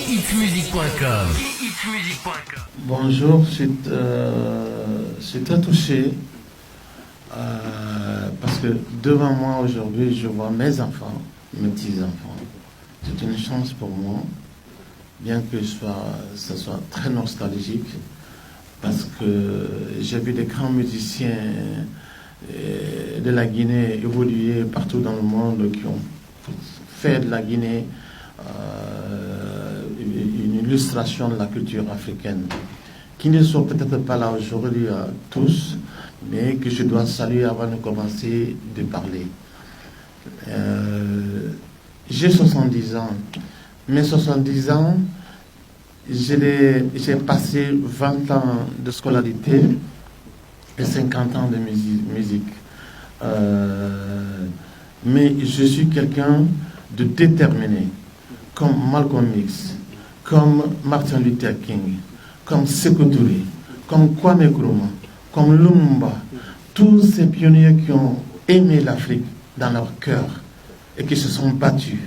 ihitsmusic.com. Bonjour, je suis très touché parce que devant moi aujourd'hui, je vois mes enfants, mes petits-enfants. C'est une chance pour moi, bien que ça soit très nostalgique, parce que j'ai vu des grands musiciens de la Guinée évoluer partout dans le monde, qui ont fait de la Guinée une illustration de la culture africaine, qui ne sont peut-être pas là aujourd'hui tous, mais que je dois saluer avant de commencer de parler. J'ai 70 ans. Mes 70 ans, j'ai passé 20 ans de scolarité et 50 ans de musique. Mais je suis quelqu'un de déterminé, comme Malcolm X, comme Martin Luther King, comme Sékou Touré, comme Kwame Nkrumah, comme Lumumba, tous ces pionniers qui ont aimé l'Afrique dans leur cœur et qui se sont battus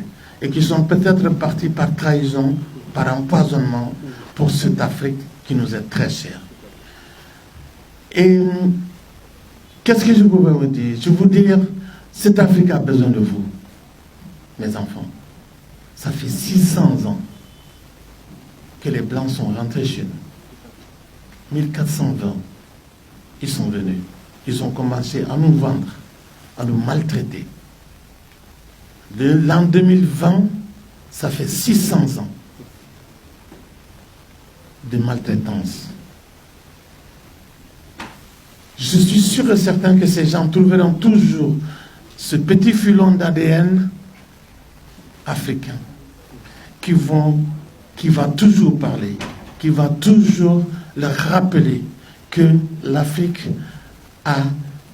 et qui sont peut-être partis par trahison, par empoisonnement pour cette Afrique qui nous est très chère. Et qu'est-ce que je pouvais vous dire? Je vous dire, cette Afrique a besoin de vous, mes enfants. Ça fait 600 ans que les Blancs sont rentrés chez nous. 1420, ils sont venus. Ils ont commencé à nous vendre, à nous maltraiter. L'an 2020, ça fait 600 ans de maltraitance. Je suis sûr et certain que ces gens trouveront toujours ce petit filon d'ADN africain qui va toujours parler, qui va toujours leur rappeler que l'Afrique a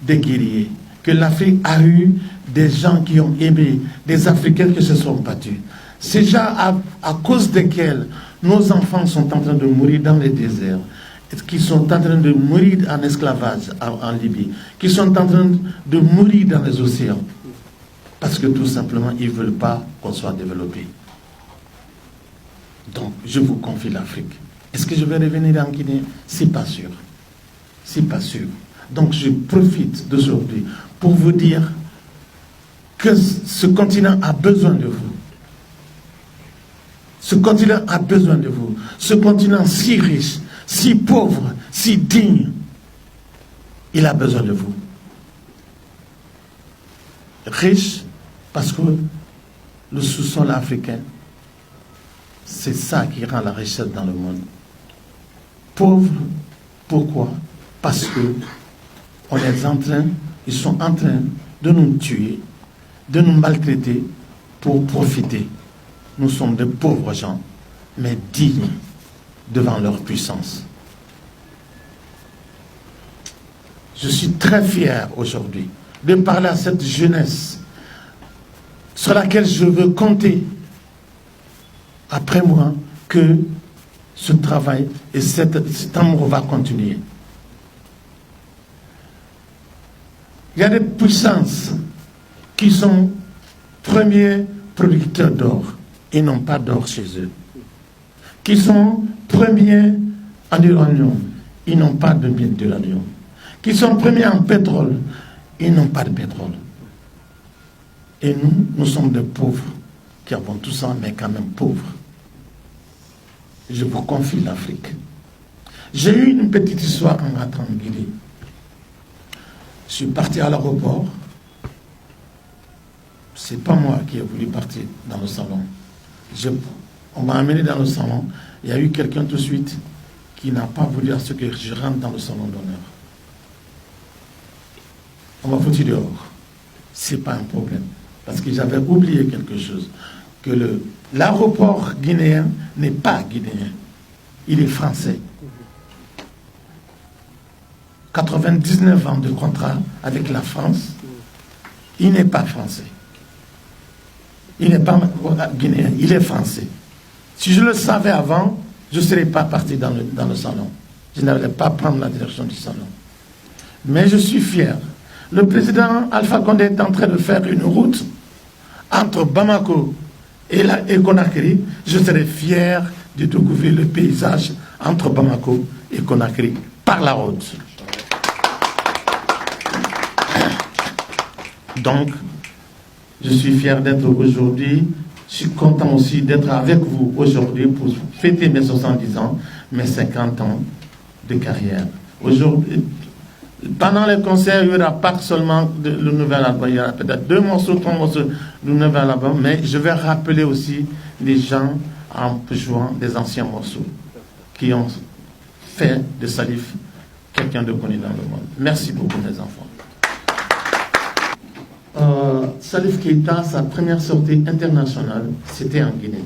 des guerriers, que l'Afrique a eu des gens qui ont aimé, des Africains qui se sont battus. Ces gens à cause desquels nos enfants sont en train de mourir dans les déserts, qui sont en train de mourir en esclavage en Libye, qui sont en train de mourir dans les océans, parce que tout simplement, ils ne veulent pas qu'on soit développé. Donc, je vous confie l'Afrique. Est-ce que je vais revenir en Guinée? C'est pas sûr. C'est pas sûr. Donc, je profite d'aujourd'hui pour vous dire que ce continent a besoin de vous. Ce continent a besoin de vous. Ce continent si riche, si pauvre, si digne, il a besoin de vous. Riche parce que le sous-sol africain, c'est ça qui rend la richesse dans le monde. Pauvre, pourquoi? Parce que ils sont en train de nous tuer, de nous maltraiter pour profiter. Nous sommes de pauvres gens, mais dignes devant leur puissance. Je suis très fier aujourd'hui de parler à cette jeunesse sur laquelle je veux compter après moi que ce travail et cet amour va continuer. Il y a des puissances qui sont premiers producteurs d'or et n'ont pas d'or chez eux, qui sont premiers en uranium, ils n'ont pas de mine d'uranium, qui sont premiers en pétrole, ils n'ont pas de pétrole. Et nous sommes des pauvres qui avons tout ça, mais quand même pauvres. Je vous confie l'Afrique. J'ai eu une petite histoire en rentrant en Guinée. Je suis parti à l'aéroport. C'est pas moi qui ai voulu partir dans le salon. On m'a amené dans le salon. Il y a eu quelqu'un tout de suite qui n'a pas voulu à ce que je rentre dans le salon d'honneur. On m'a foutu dehors. C'est pas un problème. Parce que j'avais oublié quelque chose. Que l'aéroport guinéen n'est pas guinéen. Il est français. 99 ans de contrat avec la France. Il n'est pas français. Il n'est pas guinéen, il est français. Si je le savais avant, je ne serais pas parti dans le salon. Je n'allais pas prendre la direction du salon. Mais je suis fier. Le président Alpha Condé est en train de faire une route entre Bamako et Conakry, je serai fier de découvrir le paysage entre Bamako et Conakry par la route. Donc, je suis fier d'être aujourd'hui. Je suis content aussi d'être avec vous aujourd'hui pour fêter mes 70 ans, mes 50 ans de carrière. Aujourd'hui, pendant les concerts, il n'y aura pas seulement le nouvel album, il y aura peut-être 2 morceaux, 3 morceaux du nouvel album, mais je vais rappeler aussi les gens en jouant des anciens morceaux qui ont fait de Salif quelqu'un de connu dans le monde. Merci beaucoup, mes enfants. Salif Keïta, sa première sortie internationale, c'était en Guinée,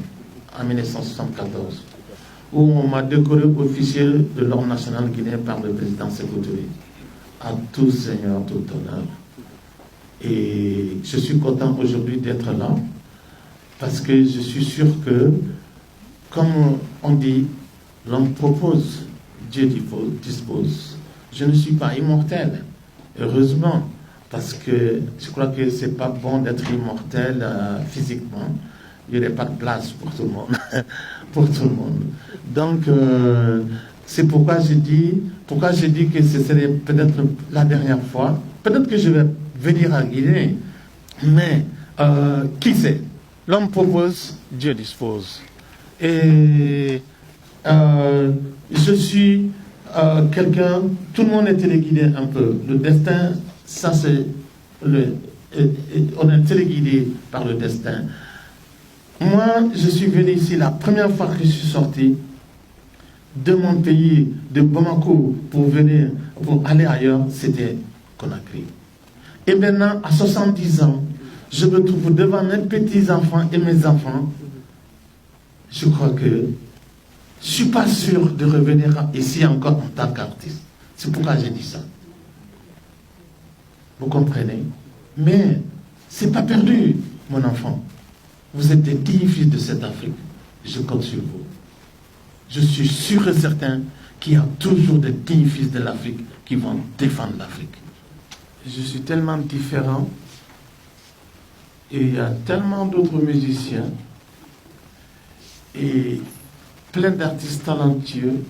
en 1974, où on m'a décoré officier de l'ordre national guinéen par le président Sékou Touré. À tout seigneur, tout honneur. Et je suis content aujourd'hui d'être là, parce que je suis sûr que, comme on dit, l'homme propose, Dieu dispose. Je ne suis pas immortel, heureusement, parce que je crois que c'est pas bon d'être immortel physiquement. Il n'y aurait pas de place pour tout le monde. Pour tout le monde. Donc, c'est pourquoi je dis que ce serait peut-être la dernière fois. Peut-être que je vais venir à Guinée, mais qui sait? L'homme propose, Dieu dispose. Et je suis quelqu'un, tout le monde est téléguidé un peu. Le destin, ça c'est on est téléguidé par le destin. Moi, je suis venu ici la première fois que je suis sorti de mon pays, de Bamako, pour aller ailleurs, c'était Conakry. Et maintenant, à 70 ans, je me trouve devant mes petits-enfants et mes enfants. Je crois que je ne suis pas sûr de revenir ici encore en tant qu'artiste. C'est pourquoi j'ai dit ça. Vous comprenez? Mais ce n'est pas perdu, mon enfant. Vous êtes des dignes fils de cette Afrique. Je compte sur vous. Je suis sûr et certain qu'il y a toujours des dignes fils de l'Afrique qui vont défendre l'Afrique. Je suis tellement différent et il y a tellement d'autres musiciens et plein d'artistes talentueux.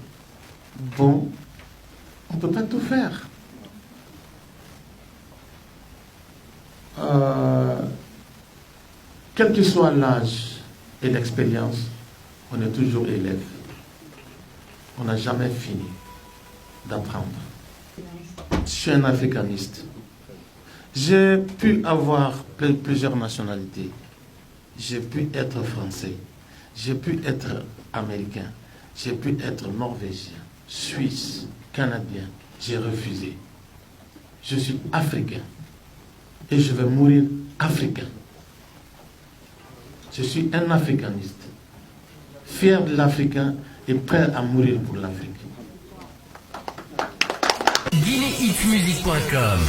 Bon, on ne peut pas tout faire. Quel que soit l'âge et l'expérience, on est toujours élève. On n'a jamais fini d'apprendre. Je suis un africaniste. J'ai pu avoir plusieurs nationalités. J'ai pu être français. J'ai pu être américain. J'ai pu être norvégien, suisse, canadien. J'ai refusé. Je suis africain. Et je vais mourir africain. Je suis un africaniste. Fier de l'Africain et prêt à mourir pour l'Afrique. GuinéHitsMusic.com